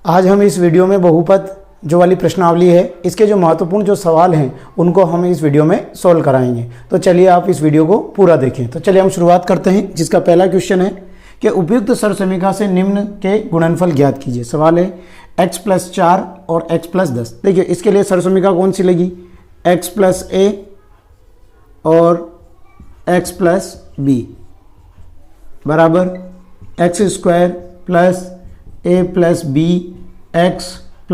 आज हम इस वीडियो में बहुपद जो वाली प्रश्नावली है इसके जो महत्वपूर्ण जो सवाल हैं उनको हम इस वीडियो में सॉल्व कराएंगे। तो चलिए आप इस वीडियो को पूरा देखें। तो चलिए हम शुरुआत करते हैं, जिसका पहला क्वेश्चन है कि उपयुक्त सरसमीका से निम्न के गुणनफल ज्ञात कीजिए। सवाल है x + 4 और x + 10। देखिए इसके लिए सरसमीका कौन सी लगी, x + a और x + b बराबर x² + a + b x +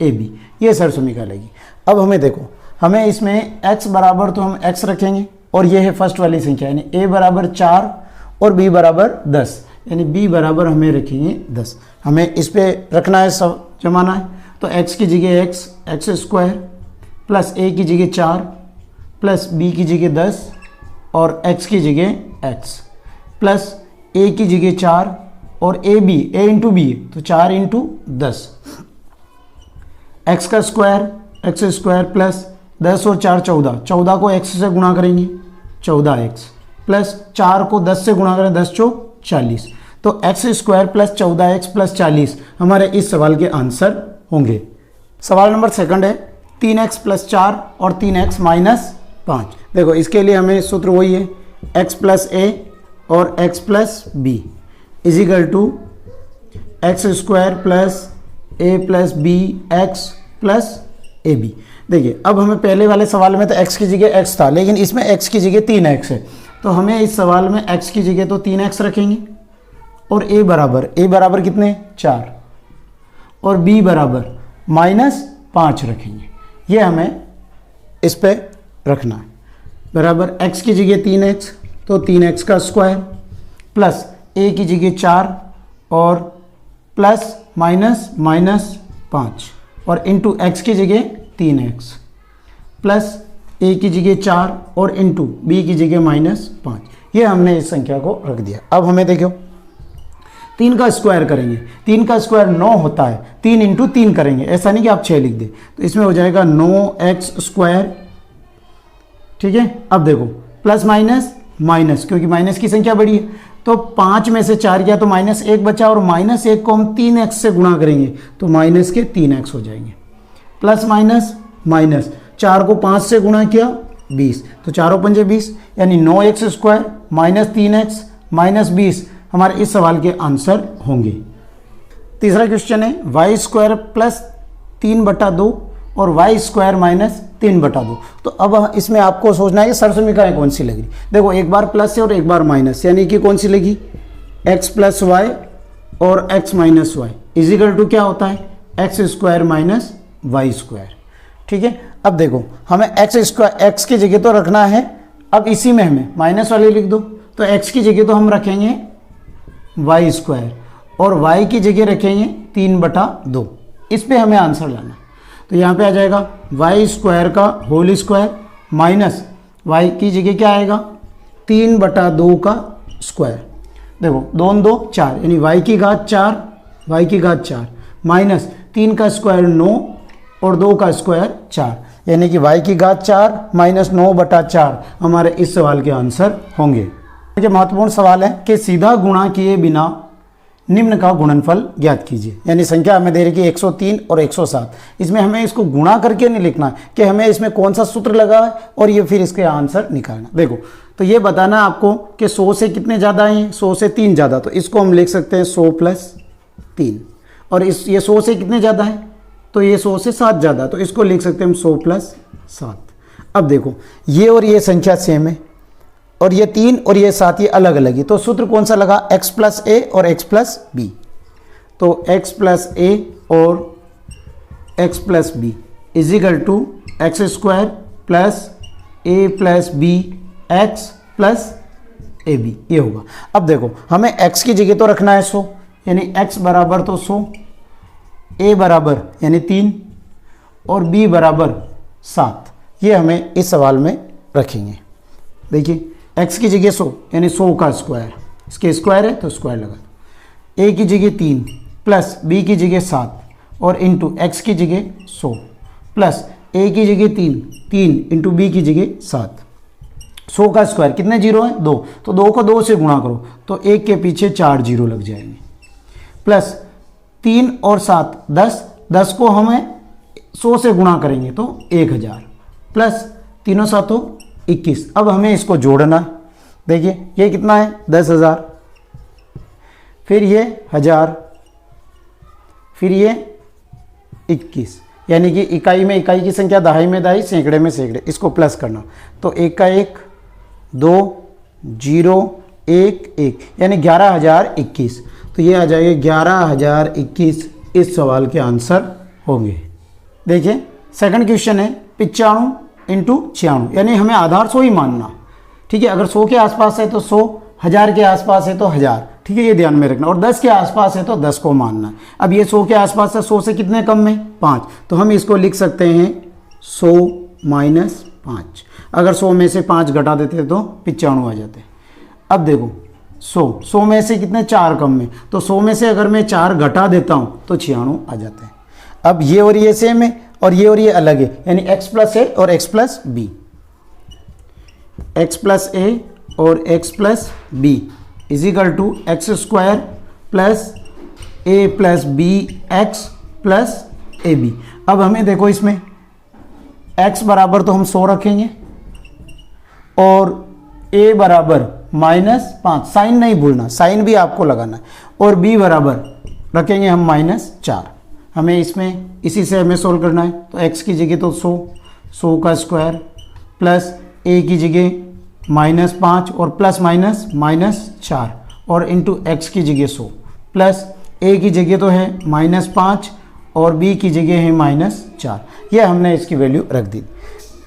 ab, ये सरसमीका लगी। अब हमें देखो, हमें इसमें x बराबर तो हम x रखेंगे और ये है फर्स्ट वाली संख्या यानी a बराबर 4 और b बराबर 10, यानी b बराबर हमें रखेंगे 10। हमें इस पे रखना है, सब जमाना है। तो x की जगह x² प्लस a की जगह 4 प्लस b की जगह 10 और x की जगह x प्लस a की जगह 4 और a इंटू b तो 4 इंटू 10, x का स्क्वायर x² प्लस 10 और 4 14, 14 को x से गुणा करेंगे 14x प्लस 4 को 10 से गुणा करें 10 चौक 40। तो x² प्लस 14x प्लस 40 हमारे इस सवाल के आंसर होंगे। सवाल नंबर सेकंड है 3x + 4 और 3x - 5। देखो इसके लिए हमें सूत्र वही है x + a और x + b is equal to x² plus a + b x plus ab। देखिए अब हमें पहले वाले सवाल में तो x की जगह x था, लेकिन इसमें x की जगह 3x है। तो हमें इस सवाल में x की जगह तो 3x रखेंगे और a बराबर कितने 4 और b बराबर -5 रखेंगे। ये हमें इस पे रखना है। बराबर x की जगह 3x तो 3x का स्क्वायर प्लस a की जगह 4 और प्लस -5 और इंटू x की जगह 3x प्लस a की जगह 4 और इंटू b की जगह -5। ये हमने इस संख्या को रख दिया। अब हमें देखो 3 का स्क्वायर करेंगे, 3 का स्क्वायर 9 होता है, 3 इंटू 3 करेंगे, ऐसा नहीं कि आप 6 लिख दें। तो इसमें हो जाएगा 9x²। ठीक है, अब देखो प्लस माइनस क्योंकि माइनस की संख्या बड़ी है तो 5 में से 4 गया तो -1 बचा और -1 को हम 3x से गुणा करेंगे तो माइनस के 3x हो जाएंगे। प्लस माइनस 4 को 5 से गुणा किया 20 तो 4 × 5 = 20, यानी 9x² - 3x - 20 हमारे इस सवाल के आंसर होंगे। तीसरा क्वेश्चन है y² प्लस 3/2 और y² - 3/2। तो अब इसमें आपको सोचना है कि सरसमीकाएं कौन सी लग रही। देखो एक बार प्लस है और एक बार माइनस, यानी कि कौन सी लगी x + y और x - y इजिकल टू क्या होता है x² - y²। ठीक है, अब देखो हमें x की जगह तो रखना है। अब इसी में हमें माइनस वाले लिख दो, तो x की जगह तो हम रखेंगे y² और y की जगह रखेंगे 3/2। इस पे हमें आंसर लाना। तो यहाँ पे आ जाएगा y² का होल स्क्वायर माइनस y की जगह क्या आएगा 3/2 का स्क्वायर। देखो 2 × 2 = 4 यानी y की घात 4 माइनस 3 का स्क्वायर 9 और 2 का स्क्वायर 4, यानी कि y की घात 4 माइनस 9/4 हमारे इस सवाल के आंसर होंगे। देखिए महत्वपूर्ण सवाल है कि सीधा गुणा किए बिना निम्न का गुणनफल ज्ञात कीजिए। यानी संख्या हमें दे रही है 103 और 107। इसमें हमें इसको गुणा करके नहीं लिखना कि हमें इसमें कौन सा सूत्र लगा है और ये फिर इसके आंसर निकालना। देखो तो ये बताना आपको कि 100 से कितने ज़्यादा हैं, 100 से 3 ज़्यादा, तो इसको हम लिख सकते हैं 100 + 3। और ये 100 से कितने ज़्यादा है, तो ये 100 से 7 ज़्यादा, तो इसको लिख सकते हैं हम 100 + 7। अब देखो ये और ये संख्या सेम है और ये 3 और ये 7 ये अलग अलग है, तो सूत्र कौन सा लगा x + a और x + b। तो x + a और x + b is equal to x² plus a + b x + ab, ये होगा। अब देखो हमें x की जगह तो रखना है 100, यानी x बराबर तो 100, a बराबर यानी 3 और b बराबर 7, ये हमें इस सवाल में रखेंगे। देखिए x की जगह 100 यानी 100 का स्क्वायर, इसके स्क्वायर है तो स्क्वायर लगा दो। a की जगह 3 प्लस b की जगह 7 और इंटू x की जगह 100 प्लस a की जगह 3 इंटू b की जगह 7। 100 का स्क्वायर कितने जीरो हैं 2, तो 2 को 2 से गुणा करो तो 1 के पीछे 4 जीरो लग जाएंगे। प्लस 3 और 7 10, 10 को हमें 100 से गुणा करेंगे तो 1000 प्लस 3 7 21। अब हमें इसको जोड़ना है। देखिए ये कितना है 10,000, फिर ये 1000, फिर ये 21, यानी कि इकाई में इकाई की संख्या, दहाई में दहाई, सैकड़े में सैकड़े, इसको प्लस करना तो 1 का 1 2 0 1 1, यानी 11,021। तो ये आ जाएगा 11,021 इस सवाल के आंसर होंगे। देखिए सेकंड क्वेश्चन है 95 इंटू 96, यानी हमें आधार 100 ही मानना। ठीक है, अगर 100 के आसपास है तो 100, 1000 के आसपास है तो 1000। ठीक है, ये ध्यान में रखना। और 10 के आसपास है तो 10 को मानना। अब ये 100 के आसपास है, 100 से कितने कम में 5, तो हम इसको लिख सकते हैं 100 माइनस 5। अगर 100 में से 5 घटा देते तो 95 आ जाते। अब देखो 100 में से कितने 4 कम में, तो 100 में से अगर मैं 4 घटा देता हूँ तो 96 आ जाते हैं। अब ये और ये सेम है और ये अलग है, यानी x प्लस ए और x plus B, x plus A और x plus B equal to X square plus A plus B X plus A B. अब हमें देखो इसमें x बराबर तो हम 100 रखेंगे और a बराबर -5, साइन नहीं भूलना, साइन भी आपको लगाना है, और b बराबर रखेंगे हम -4। हमें इसमें इसी से हमें सोल्व करना है, तो x की जगह तो 100 का स्क्वायर प्लस a की जगह -5 और प्लस माइनस -4 और इंटू x की जगह 100 प्लस a की जगह तो है -5 और b की जगह है -4। ये हमने इसकी वैल्यू रख दी।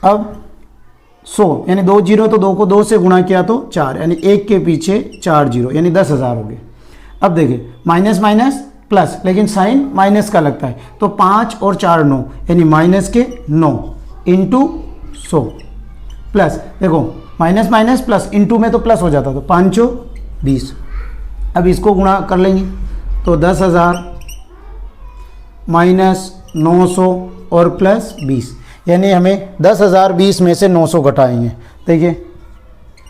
अब 100 यानी 2 जीरो, तो 2 को 2 से गुणा किया तो 4, यानी 1 के पीछे 4 जीरो, यानी 10,000 हो गए। अब देखिए माइनस माइनस प्लस, लेकिन साइन माइनस का लगता है, तो 5 और 4 9, यानी माइनस के 9 इंटू 100 प्लस, देखो माइनस माइनस प्लस, इंटू में तो प्लस हो जाता, तो 5 20। अब इसको गुणा कर लेंगे तो 10,000 माइनस 900 और प्लस 20, यानी हमें 10,020 में से 900 घटाएंगे। देखिए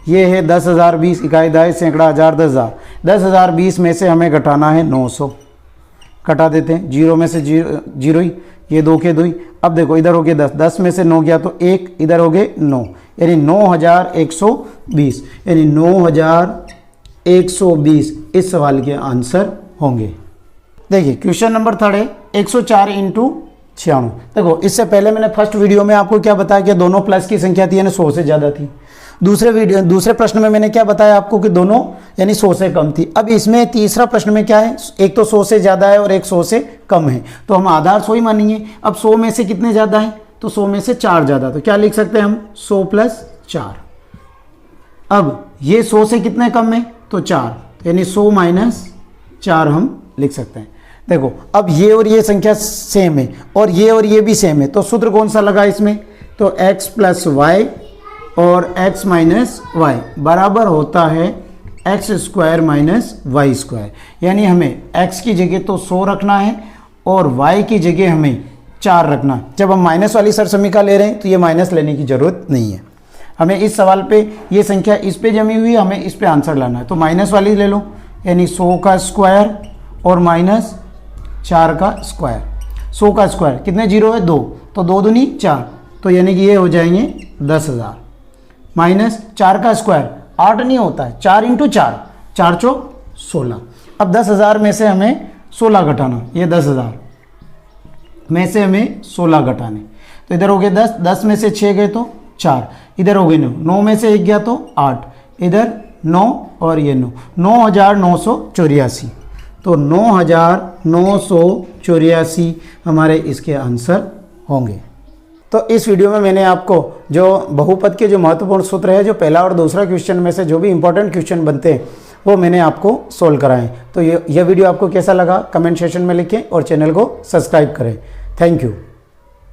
ये है 10,020, इकाई दहाई सैकड़ा हज़ार 10,000, 10,020 में से हमें घटाना है 900, घटा देते हैं, जीरो में से जीरो ही, ये 2 के 2 ही। अब देखो इधर हो गए 10, 10 में से 9 गया तो 1, इधर हो गए 9, यानी 9,120, यानी 9,120 इस सवाल के आंसर होंगे। देखिए क्वेश्चन नंबर 3 है 104 इंटू 96। देखो इससे पहले मैंने फर्स्ट वीडियो में आपको क्या बताया कि दोनों प्लस की संख्या थी, यानी 100 से ज़्यादा थी। दूसरे प्रश्न में मैंने क्या बताया आपको कि दोनों यानी 100 से कम थी। अब इसमें तीसरा प्रश्न में क्या है, एक तो 100 से ज़्यादा है और एक 100 से कम है, तो हम आधार 100 ही मानेंगे। अब 100 में से कितने ज़्यादा है, तो 100 में से 4 ज़्यादा, तो क्या लिख सकते हैं हम 100 प्लस 4। अब ये 100 से कितने कम है, तो 4, यानी 100 माइनस 4 हम लिख सकते हैं। देखो अब ये और ये संख्या सेम है और ये भी सेम है, तो सूत्र कौन सा लगा इसमें, तो x प्लस वाई और x माइनस वाई बराबर होता है X square minus Y square, यानी हमें x की जगह तो 100 रखना है और y की जगह हमें 4 रखना है। जब हम माइनस वाली सरसमीका ले रहे हैं तो ये माइनस लेने की ज़रूरत नहीं है। हमें इस सवाल पे ये संख्या इस पे जमी हुई है, हमें इस पे आंसर लाना है, तो माइनस वाली ले लो, यानी 100 का स्क्वायर और माइनस 4 का स्क्वायर। 100 का स्क्वायर कितने जीरो है 2, तो 2 दूनी 4, तो यानी कि ये हो जाएंगे 10,000 माइनस 4 का स्क्वायर 8 नहीं होता है, 4 इंटू 4, 4 चौक 16। अब 10,000 में से हमें 16 घटाना, ये 10,000 में से हमें 16 घटाने, तो इधर हो गए 10, 10 में से 6 गए तो 4, इधर हो गए 9, 9 में से 1 गया तो 8, इधर 9 और ये 9, 9,984, तो 9,984 हमारे इसके आंसर होंगे। तो इस वीडियो में मैंने आपको जो बहुपद के जो महत्वपूर्ण सूत्र है, जो पहला और दूसरा क्वेश्चन में से जो भी इंपॉर्टेंट क्वेश्चन बनते हैं वो मैंने आपको सोल्व कराएं। तो यह वीडियो आपको कैसा लगा कमेंट सेक्शन में लिखें और चैनल को सब्सक्राइब करें। Thank you.